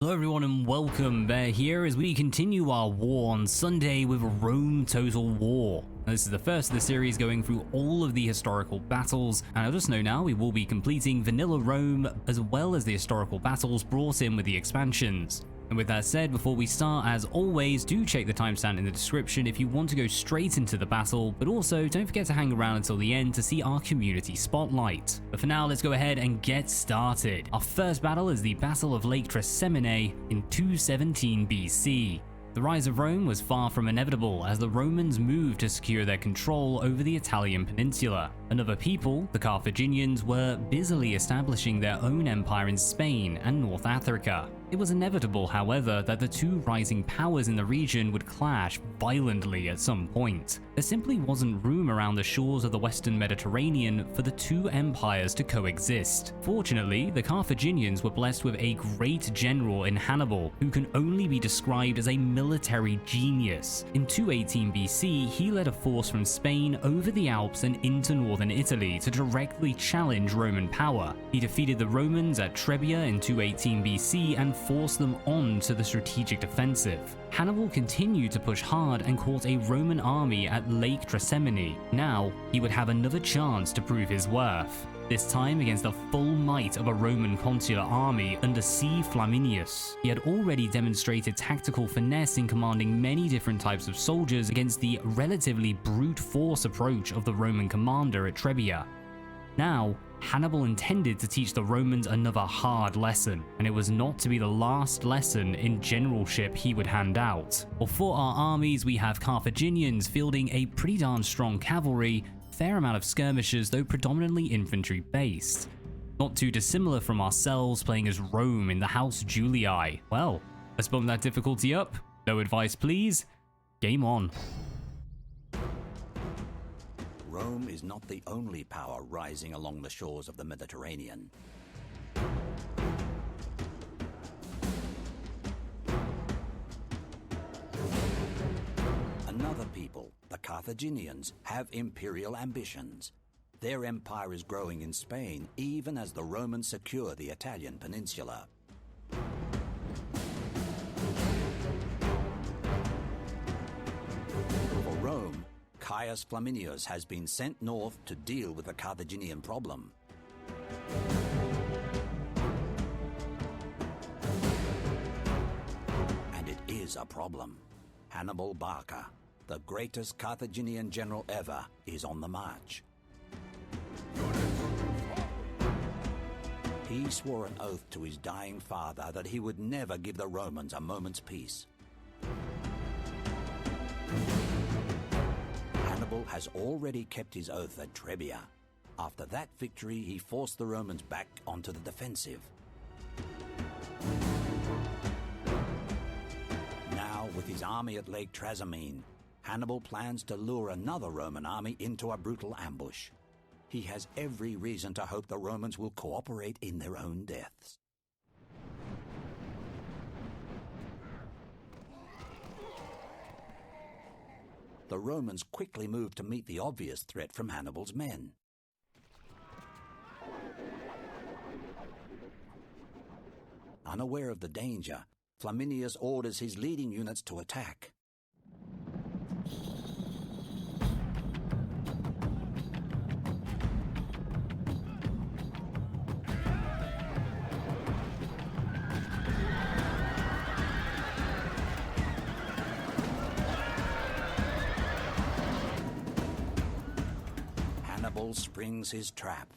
Hello everyone and welcome, Bear here as we continue our war on Sunday with Rome Total War. Now, this is the first of the series going through all of the historical battles, and I'll just know now we will be completing Vanilla Rome as well as the historical battles brought in with the expansions. And with that said, before we start, as always, do check the timestamp in the description if you want to go straight into the battle, but also don't forget to hang around until the end to see our community spotlight. But for now, let's go ahead and get started. Our first battle is the Battle of Lake Trasimene in 217 BC. The rise of Rome was far from inevitable as the Romans moved to secure their control over the Italian peninsula. Another people, the Carthaginians, were busily establishing their own empire in Spain and North Africa. It was inevitable, however, that the two rising powers in the region would clash violently at some point. There simply wasn't room around the shores of the Western Mediterranean for the two empires to coexist. Fortunately, the Carthaginians were blessed with a great general in Hannibal, who can only be described as a military genius. In 218 BC, he led a force from Spain over the Alps and into northern Italy to directly challenge Roman power. He defeated the Romans at Trebia in 218 BC and forced them on to the strategic defensive. Hannibal continued to push hard and caught a Roman army at Lake Trasimene. Now, he would have another chance to prove his worth, this time against the full might of a Roman consular army under C. Flaminius. He had already demonstrated tactical finesse in commanding many different types of soldiers against the relatively brute force approach of the Roman commander at Trebia. Now, Hannibal intended to teach the Romans another hard lesson, and it was not to be the last lesson in generalship he would hand out. Well, for our armies, we have Carthaginians fielding a pretty darn strong cavalry, fair amount of skirmishers, though predominantly infantry based. Not too dissimilar from ourselves playing as Rome in the House Julii. Well, let's bump that difficulty up. No advice please. Game on. Rome is not the only power rising along the shores of the Mediterranean. Another people, the Carthaginians, have imperial ambitions. Their empire is growing in Spain even as the Romans secure the Italian peninsula. For Rome, Caius Flaminius has been sent north to deal with the Carthaginian problem. And it is a problem. Hannibal Barca, the greatest Carthaginian general ever, is on the march. He swore an oath to his dying father that he would never give the Romans a moment's peace. Hannibal has already kept his oath at Trebia. After that victory, he forced the Romans back onto the defensive. Now, with his army at Lake Trasimene, Hannibal plans to lure another Roman army into a brutal ambush. He has every reason to hope the Romans will cooperate in their own deaths. The Romans quickly moved to meet the obvious threat from Hannibal's men. Unaware of the danger, Flaminius orders his leading units to attack. Hannibal springs his trap.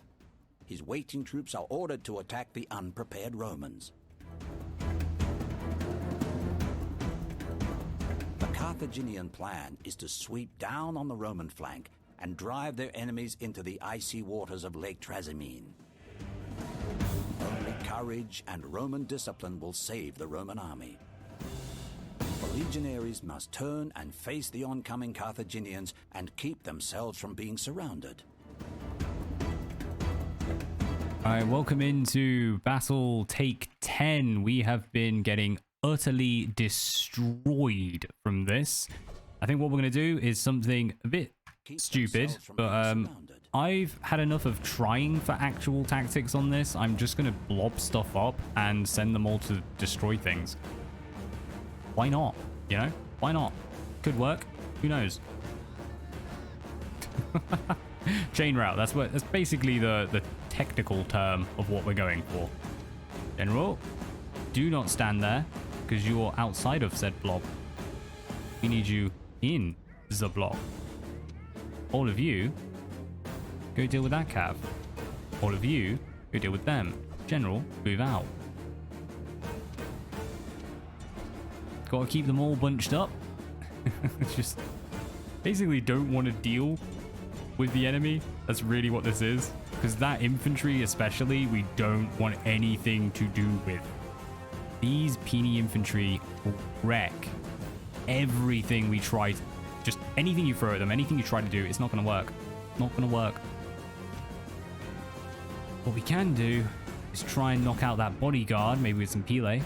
His waiting troops are ordered to attack the unprepared Romans. The Carthaginian plan is to sweep down on the Roman flank and drive their enemies into the icy waters of Lake Trasimene. Only courage and Roman discipline will save the Roman army. The legionaries must turn and face the oncoming Carthaginians and keep themselves from being surrounded. Alright, welcome into Battle Take 10. We have been getting utterly destroyed from this. I think what we're going to do is something a bit stupid, but I've had enough of trying for actual tactics on this. I'm just going to blob stuff up and send them all to destroy things. Why not? You know? Why not? Could work. Who knows? Chain route. That's basically the technical term of what we're going for. General, do not stand there because you're outside of said blob. We need you in the blob. All of you, go deal with that cav. All of you, go deal with them. General, move out. Gotta keep them all bunched up. Just basically don't want to deal with the enemy. That's really what this is. Because that infantry especially, we don't want anything to do with. These puny infantry will wreck everything we try to... Just anything you throw at them, anything you try to do, it's not going to work. Not going to work. What we can do is try and knock out that bodyguard, maybe with some Pile.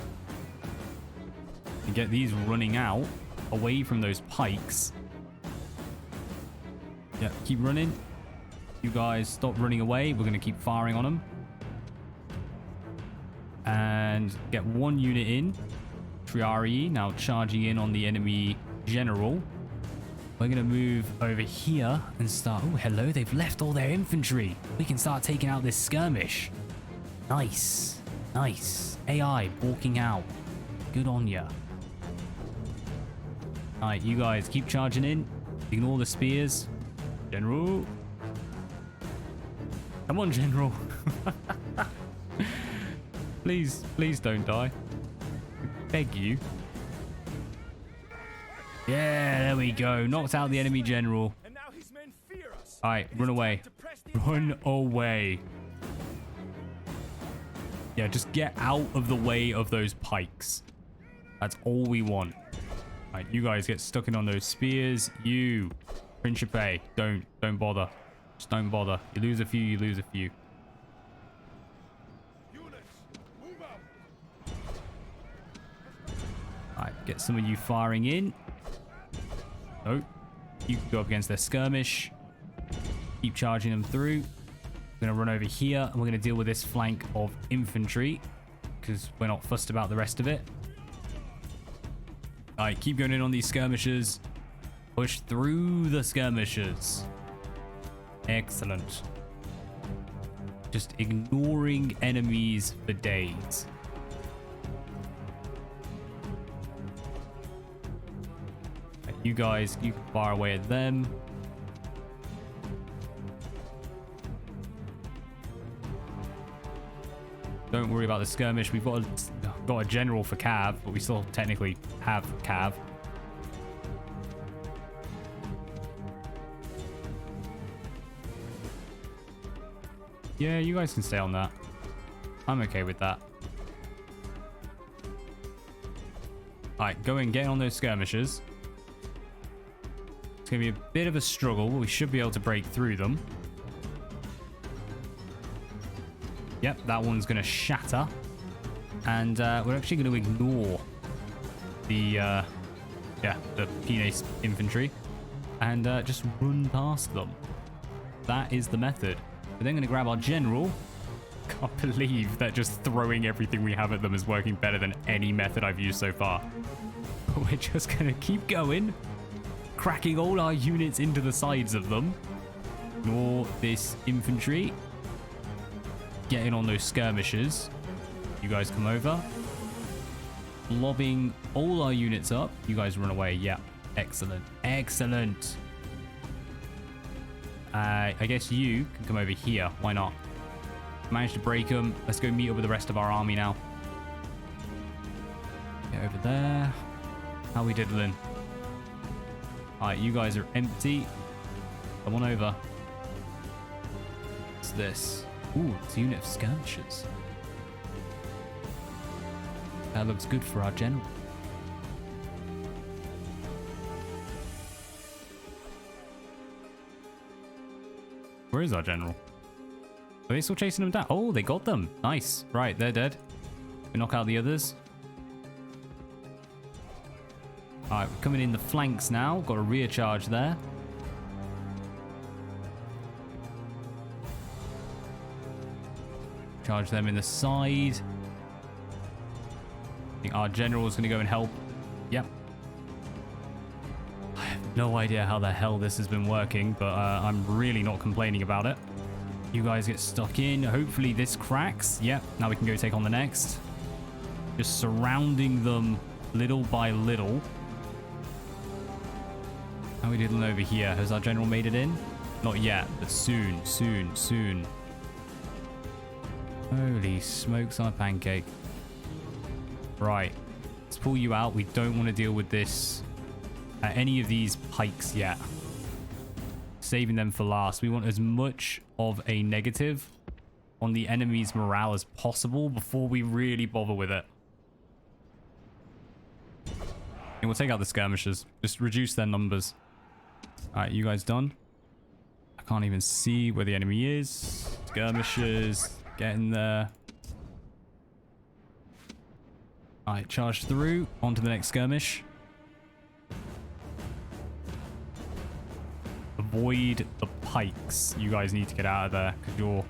And get these running out, away from those pikes. Yeah, keep running. You guys stop running away. We're going to keep firing on them. And get one unit in. Triarii now charging in on the enemy general. We're going to move over here and start... Oh, hello. They've left all their infantry. We can start taking out this skirmish. Nice. Nice. AI walking out. Good on ya. Alright, you guys keep charging in. Ignore the spears. General. Come on, General. Please, please don't die. I beg you. Yeah, there we go. Knocked out the enemy general. Alright, run away. Run away. Yeah, just get out of the way of those pikes. That's all we want. Alright, you guys get stuck in on those spears. You, Principe, don't bother. Just don't bother. You lose a few, you lose a few. Alright, get some of you firing in. Oh, you can go up against their skirmish. Keep charging them through. We're going to run over here and we're going to deal with this flank of infantry because we're not fussed about the rest of it. Alright, keep going in on these skirmishers. Push through the skirmishers. Excellent. Just ignoring enemies for days. You guys, you can fire away at them. Don't worry about the skirmish. We've got a general for Cav, but we still technically have Cav. Yeah, you guys can stay on that. I'm okay with that. Alright, go and get on those skirmishers. It's going to be a bit of a struggle, but we should be able to break through them. Yep, that one's going to shatter. And we're actually going to ignore the Pines infantry and just run past them. That is the method. We're then going to grab our general. Can't believe that just throwing everything we have at them is working better than any method I've used so far. But we're just going to keep going. Cracking all our units into the sides of them. Ignore this infantry. Getting on those skirmishers. You guys come over. Lobbing all our units up. You guys run away. Yeah. Excellent. Excellent. I guess you can come over here. Why not? Managed to break them. Let's go meet up with the rest of our army now. Get over there. How we diddling? Alright, you guys are empty. Come on over. What's this? Ooh, it's a unit of skirmishers. That looks good for our general. Where is our general? Are they still chasing them down? Oh, they got them. Nice. Right, they're dead. We knock out the others. Alright, we're coming in the flanks now. Got a rear charge there. Charge them in the side. I think our general is going to go and help. Yep. I have no idea how the hell this has been working, but I'm really not complaining about it. You guys get stuck in. Hopefully this cracks. Yep. Now we can go take on the next. Just surrounding them little by little. How are we doing over here? Has our general made it in? Not yet, but soon, soon, soon. Holy smokes on a pancake. Right. Let's pull you out. We don't want to deal with this. Any of these pikes yet. Saving them for last. We want as much of a negative on the enemy's morale as possible before we really bother with it. And we'll take out the skirmishers. Just reduce their numbers. Alright, you guys done? I can't even see where the enemy is. Skirmishers. Get in there. Alright, charge through. On to the next skirmish. Avoid the pikes. You guys need to get out of there because you're...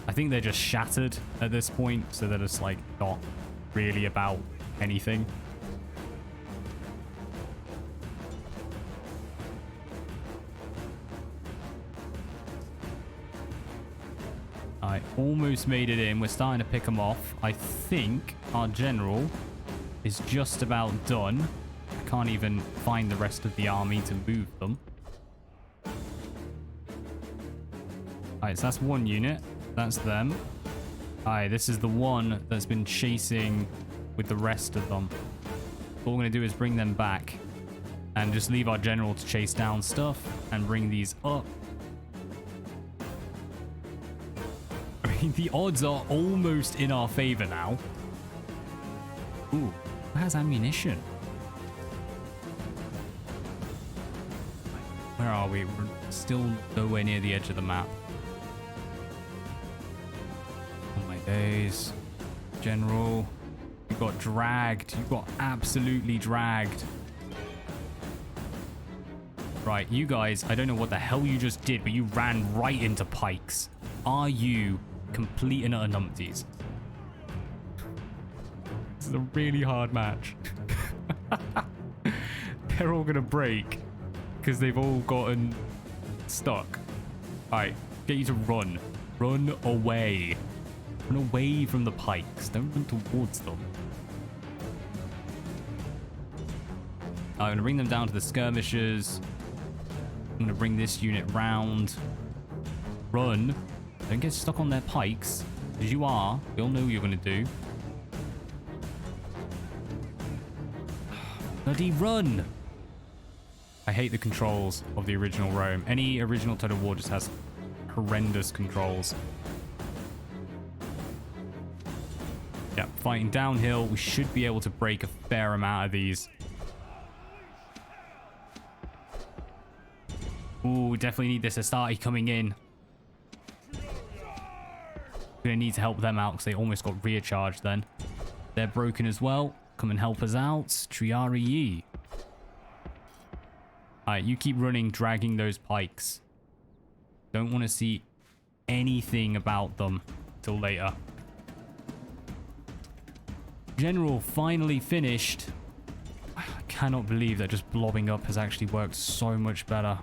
I think they're just shattered at this point, so they're just like not really about anything. Alright, almost made it in. We're starting to pick them off. I think our general is just about done. I can't even find the rest of the army to move them. Alright, so that's one unit. That's them. Alright, this is the one that's been chasing with the rest of them. What we're going to do is bring them back and just leave our general to chase down stuff and bring these up. I mean, the odds are almost in our favor now. Ooh, who has ammunition? Where are we? We're still nowhere near the edge of the map. Oh my days. General, you got dragged. You got absolutely dragged. Right, you guys, I don't know what the hell you just did, but you ran right into pikes. Are you complete and utter numpties? This is a really hard match. They're all gonna break because they've all gotten stuck. Alright, get you to run. Run away. Run away from the pikes. Don't run towards them. I'm gonna bring them down to the skirmishers. I'm gonna bring this unit round. Run. Don't get stuck on their pikes. As you are. We all know what you're gonna do. Bloody run! I hate the controls of the original Rome. Any original Total War just has horrendous controls. Yeah, fighting downhill. We should be able to break a fair amount of these. Ooh, definitely need this Astarte coming in. Gonna need to help them out because they almost got rear charged then. They're broken as well. Come and help us out. Triari Yi. Alright, you keep running, dragging those pikes. Don't want to see anything about them till later. General finally finished. I cannot believe that just blobbing up has actually worked so much better.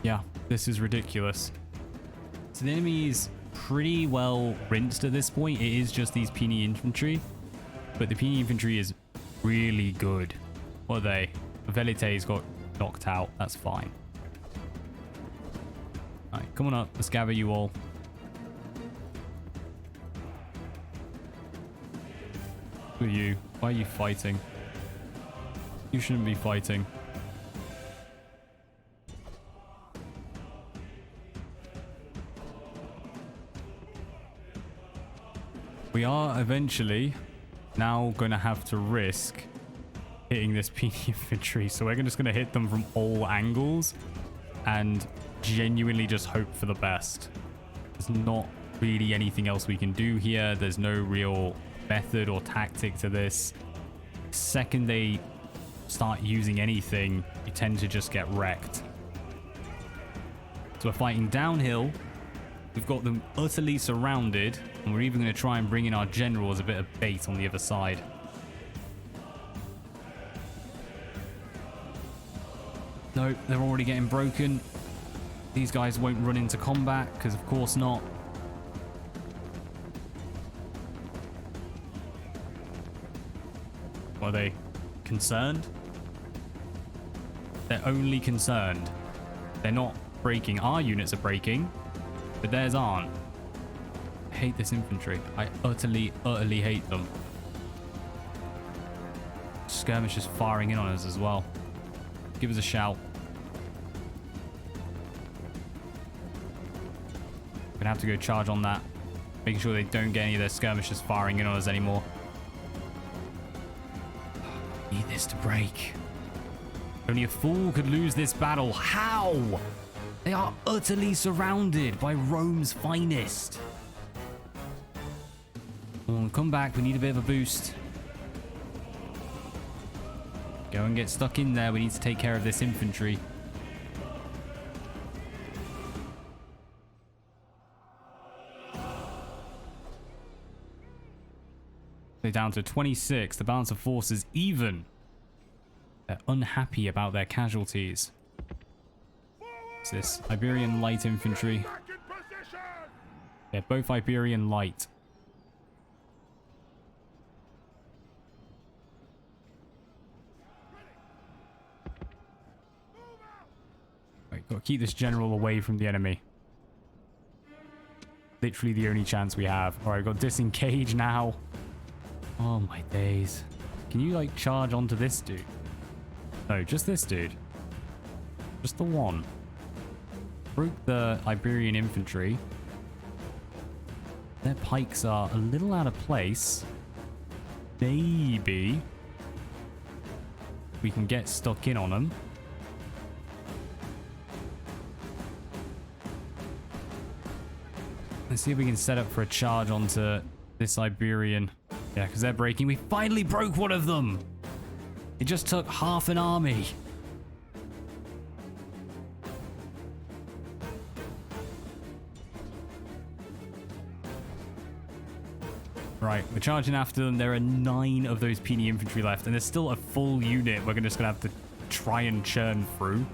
Yeah, this is ridiculous. So the enemy is pretty well rinsed at this point. It is just these puny infantry. But the puny infantry is really good. What are they? Velite's got knocked out. That's fine. Alright, come on up. Let's gather you all. Who are you? Why are you fighting? You shouldn't be fighting. We are eventually now going to have to risk hitting this puny infantry. So we're just going to hit them from all angles and genuinely just hope for the best. There's not really anything else we can do here. There's no real method or tactic to this. second they start using anything, you tend to just get wrecked. So we're fighting downhill. We've got them utterly surrounded, and we're even going to try and bring in our general as a bit of bait on the other side. No, they're already getting broken. These guys won't run into combat, because of course not. Are they concerned? They're only concerned. They're not breaking. Our units are breaking, but theirs aren't. I hate this infantry. I utterly hate them. Skirmish is firing in on us as well. Give us a shout. Gonna have to go charge on that. Making sure they don't get any of their skirmishers firing in on us anymore. Need this to break. Only a fool could lose this battle. How? They are utterly surrounded by Rome's finest. Oh, come back. We need a bit of a boost. Go and get stuck in there. We need to take care of this infantry. They're down to 26. The balance of force is even. They're unhappy about their casualties. What's this? Iberian light infantry. They're both Iberian light. Right, got to keep this general away from the enemy. Literally the only chance we have. Alright, we've got disengage now. Oh my days. Can you like charge onto this dude? No, just this dude. Just the one. Broke the Iberian infantry. Their pikes are a little out of place. Maybe we can get stuck in on them. Let's see if we can set up for a charge onto this Iberian. Yeah, because they're breaking. We finally broke one of them. It just took half an army. Right, we're charging after them. There are 9 of those puny infantry left, and there's still a full unit we're just going to have to try and churn through.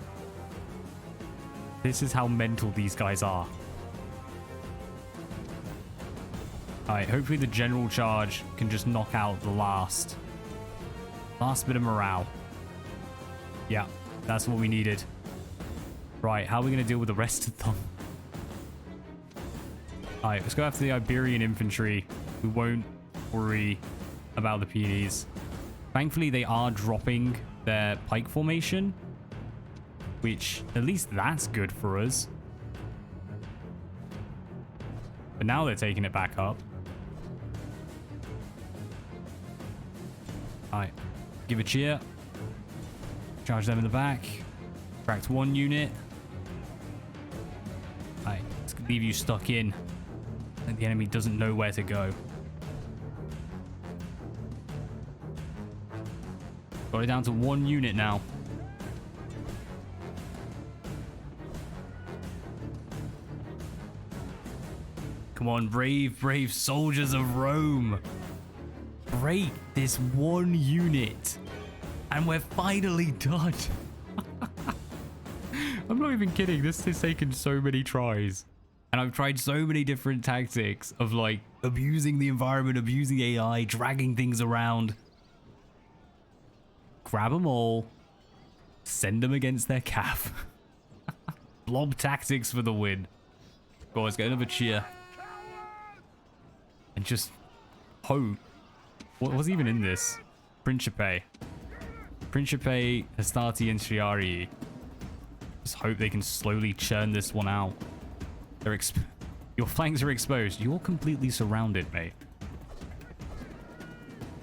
This is how mental these guys are. Alright, hopefully the general charge can just knock out the last bit of morale. Yeah, that's what we needed. Right, how are we going to deal with the rest of them? Alright, let's go after the Iberian infantry. We won't worry about the PDs. Thankfully, they are dropping their pike formation, which at least that's good for us. But now they're taking it back up. Alright, give a cheer. Charge them in the back. Cracked 1 unit. Alright, let's leave you stuck in. And the enemy doesn't know where to go. Got it down to 1 unit now. Come on, brave soldiers of Rome. Break this 1 unit. And we're finally done. I'm not even kidding. This has taken so many tries. And I've tried so many different tactics of like abusing the environment, abusing AI, dragging things around. Grab them all. Send them against their calf. Blob tactics for the win. Go on, let's get another cheer. And just hope. What was even in this? Principe. Principe, Hastati, and Chiari. Just hope they can slowly churn this one out. They're your flanks are exposed. You're completely surrounded, mate.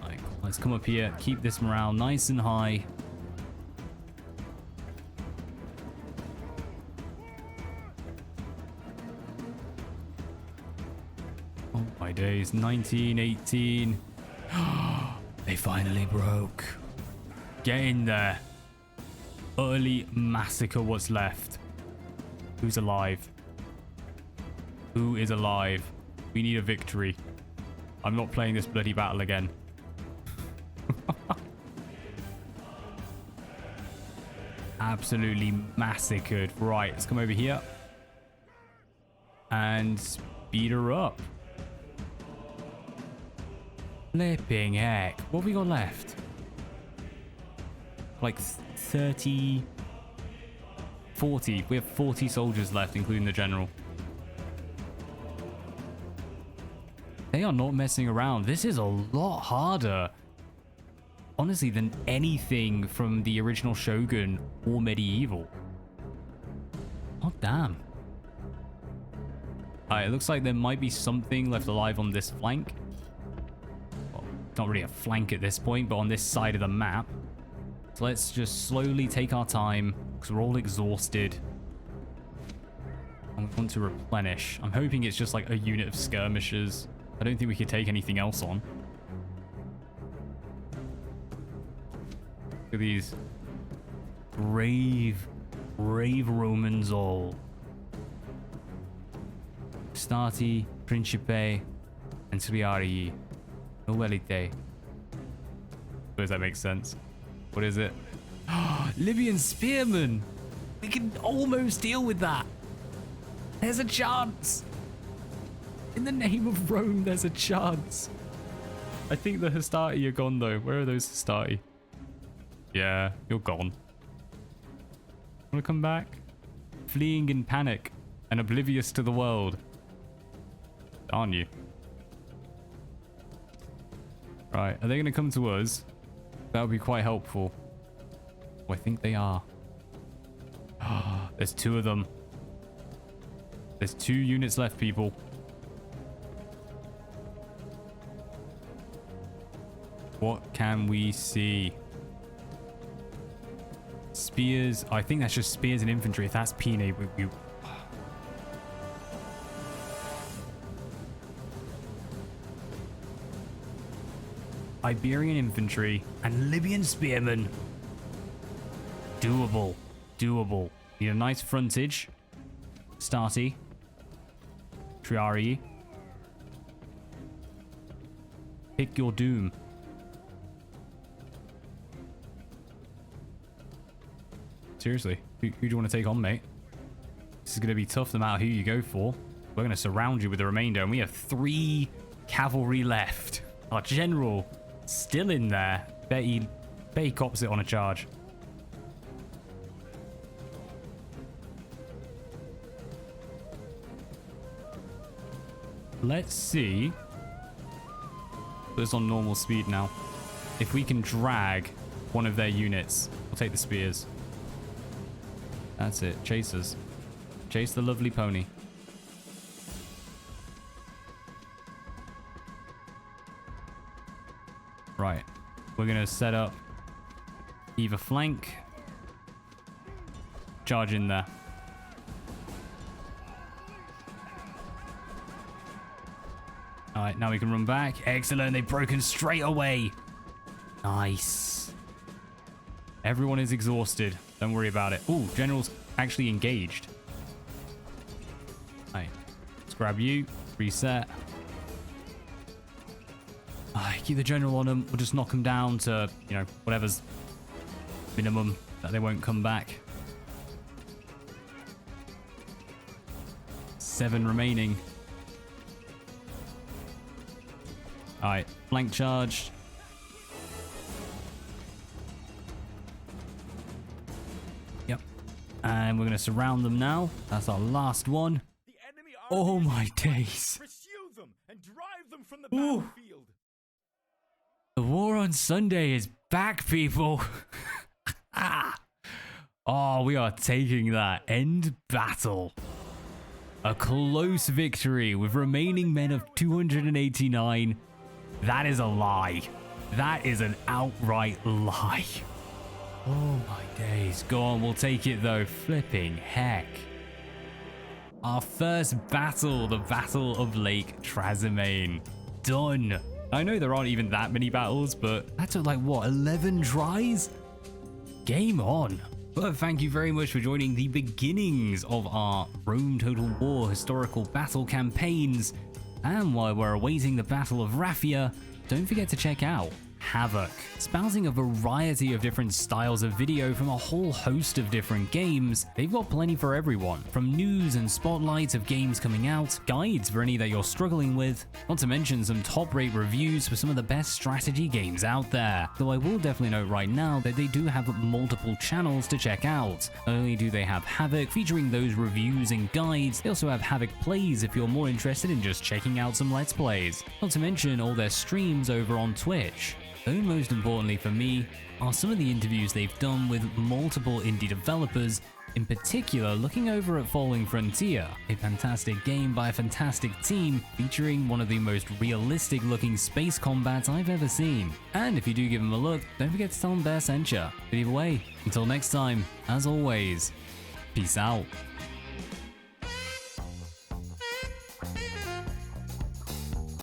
Like, let's come up here. Keep this morale nice and high. Oh my days. 19, 18. They finally broke. Get in there. Utterly massacre what's left. Who's alive? Who is alive? We need a victory. I'm not playing this bloody battle again. Absolutely massacred. Right, let's come over here. And speed her up. Flipping heck. What have we got left? Like 30... 40. We have 40 soldiers left, including the general. They are not messing around. This is a lot harder, honestly, than anything from the original Shogun or Medieval. Oh, damn. Alright, it looks like there might be something left alive on this flank. Well, not really a flank at this point, but on this side of the map. So let's just slowly take our time, because we're all exhausted. I want to replenish. I'm hoping it's just like a unit of skirmishers. I don't think we could take anything else on. Look at these brave Romans all. Stati, Principe, and Triarii. Novelite. Suppose that makes sense. What is it? Libyan spearmen! We can almost deal with that. There's a chance. In the name of Rome, there's a chance. I think the Hastati are gone, though. Where are those Hastati? Yeah, you're gone. Want to come back? Fleeing in panic and oblivious to the world. Aren't you? Right, are they going to come to us? That would be quite helpful. Oh, I think they are. There's 2 of them. There's 2 units left, people. What can we see? Spears. I think that's just spears and infantry. If that's Pine, we... Iberian infantry and Libyan spearmen. Doable. Doable. Need a nice frontage. Stati. Triarii. Pick your doom. Seriously, who do you want to take on, mate? This is going to be tough no matter who you go for. We're going to surround you with the remainder, and we have 3 cavalry left. Our general still in there. Bet he cops it on a charge. Let's see. Put us on normal speed now. If we can drag one of their units, we'll take the spears. That's it. Chasers. Chase the lovely pony. Right. We're going to set up either flank. Charge in there. Alright, now we can run back. Excellent. They've broken straight away. Nice. Everyone is exhausted. Don't worry about it. Ooh, general's actually engaged. Alright. Let's grab you. Reset. Keep the general on them. We'll just knock them down to, you know, whatever's minimum that they won't come back. 7 remaining. Alright, flank charge. Yep. And we're going to surround them now. That's our last one. Oh my days. Pursue them and drive them from the battlefield. The war on Sunday is back, people. Oh, we are taking that. End battle. A close victory with remaining men of 289. That is a lie. That is an outright lie. Oh my days. Go on, we'll take it though. Flipping heck. Our first battle, the Battle of Lake Trasimene. Done. I know there aren't even that many battles, but that took like, what, 11 tries? Game on. But thank you very much for joining the beginnings of our Rome Total War historical battle campaigns. And while we're awaiting the Battle of Raphia, don't forget to check out Havoc, espousing a variety of different styles of video from a whole host of different games. They've got plenty for everyone, from news and spotlights of games coming out, guides for any that you're struggling with, not to mention some top-rate reviews for some of the best strategy games out there. Though I will definitely note right now that they do have multiple channels to check out. Not only do they have Havoc featuring those reviews and guides, they also have Havoc Plays if you're more interested in just checking out some Let's Plays. Not to mention all their streams over on Twitch. Though most importantly for me are some of the interviews they've done with multiple indie developers, in particular looking over at Falling Frontier, a fantastic game by a fantastic team featuring one of the most realistic looking space combats I've ever seen. And if you do give them a look, don't forget to tell them Bear sent ya. But either way, until next time, as always, peace out.